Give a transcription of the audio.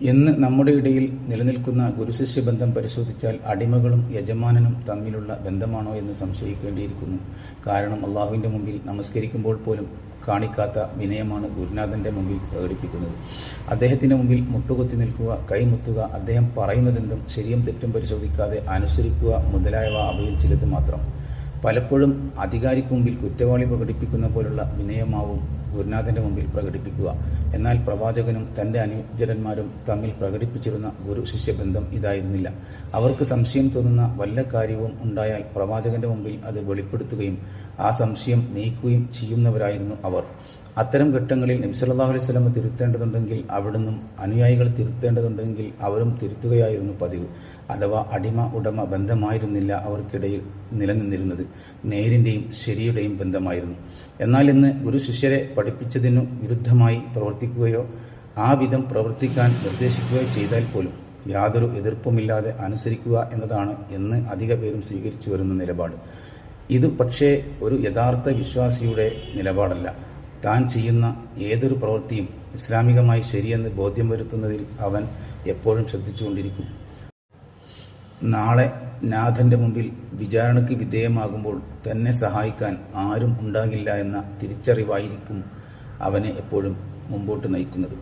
ഇന്ന് നമ്മുടെ ഇടയിൽ നിലനിൽക്കുന്ന ഗുരുശിഷ്യ ബന്ധം പരിശോധിച്ചാൽ അടിമകളും യജമാനനും തമ്മിലുള്ള ബന്ധമാണോ എന്ന് സംശയിക്കേണ്ടിയിരിക്കുന്നു. കാരണം അള്ളാഹുവിൻ്റെ മുമ്പിൽ നമസ്കരിക്കുമ്പോൾ പോലും കാണിക്കാത്ത വിനയമാണ് ഗുരുനാഥൻ്റെ മുമ്പിൽ പ്രകടിപ്പിക്കുന്നത്. അദ്ദേഹത്തിൻ്റെ മുമ്പിൽ മുട്ടുകുത്തി നിൽക്കുക, കൈമുത്തുക, അദ്ദേഹം പറയുന്നതെന്തും ശരിയും തെറ്റും പരിശോധിക്കാതെ അനുസരിക്കുക മുതലായവ അവയിൽ ചിലത് മാത്രം. പലപ്പോഴും അധികാരിക്ക് മുമ്പിൽ കുറ്റവാളി പ്രകടിപ്പിക്കുന്ന പോലുള്ള വിനയമാവും ഗുരുനാഥൻ്റെ മുമ്പിൽ പ്രകടിപ്പിക്കുക. എന്നാൽ പ്രവാചകനും തൻ്റെ അനുചരന്മാരും തമ്മിൽ പ്രകടിപ്പിച്ചിരുന്ന ഗുരു ശിഷ്യബന്ധം ഇതായിരുന്നില്ല. അവർക്ക് സംശയം തോന്നുന്ന വല്ല കാര്യവും ഉണ്ടായാൽ പ്രവാചകന്റെ മുമ്പിൽ അത് വെളിപ്പെടുത്തുകയും ആ സംശയം നീക്കുകയും ചെയ്യുന്നവരായിരുന്നു അവർ. അത്തരം ഘട്ടങ്ങളിൽ നബി സല്ലല്ലാഹു അലൈഹി വസല്ലം തിരുത്തേണ്ടതുണ്ടെങ്കിൽ അവിടുന്നും അനുയായികൾ തിരുത്തേണ്ടതുണ്ടെങ്കിൽ അവരും തിരുത്തുകയായിരുന്നു പതിവ്. അഥവാ അടിമ ഉടമ ബന്ധമായിരുന്നില്ല അവർക്കിടയിൽ നിലനിന്നിരുന്നത്, നേരിൻ്റെയും ശരിയുടെയും ബന്ധമായിരുന്നു. എന്നാൽ ഇന്ന് ഗുരു ശിഷ്യരെ പഠിപ്പിച്ചതിനു വിരുദ്ധമായി പ്രവർത്തിക്കുകയോ ആ വിധം പ്രവർത്തിക്കാൻ നിർദ്ദേശിക്കുകയോ ചെയ്താൽ പോലും യാതൊരു എതിർപ്പുമില്ലാതെ അനുസരിക്കുക എന്നതാണ് ഇന്ന് അധിക പേരും സ്വീകരിച്ചു വരുന്ന നിലപാട്. ഇത് പക്ഷേ ഒരു യഥാർത്ഥ വിശ്വാസിയുടെ നിലപാടല്ല. താൻ ചെയ്യുന്ന ഏതൊരു പ്രവൃത്തിയും ഇസ്ലാമികമായി ശരിയെന്ന് ബോധ്യം വരുത്തുന്നതിൽ അവൻ എപ്പോഴും ശ്രദ്ധിച്ചുകൊണ്ടിരിക്കും. നാളെ നാഥന്റെ മുമ്പിൽ വിചാരണയ്ക്ക് വിധേയമാകുമ്പോൾ തന്നെ സഹായിക്കാൻ ആരും ഉണ്ടാകില്ല എന്ന തിരിച്ചറിവായിരിക്കും അവനെ എപ്പോഴും മുമ്പോട്ട് നയിക്കുന്നത്.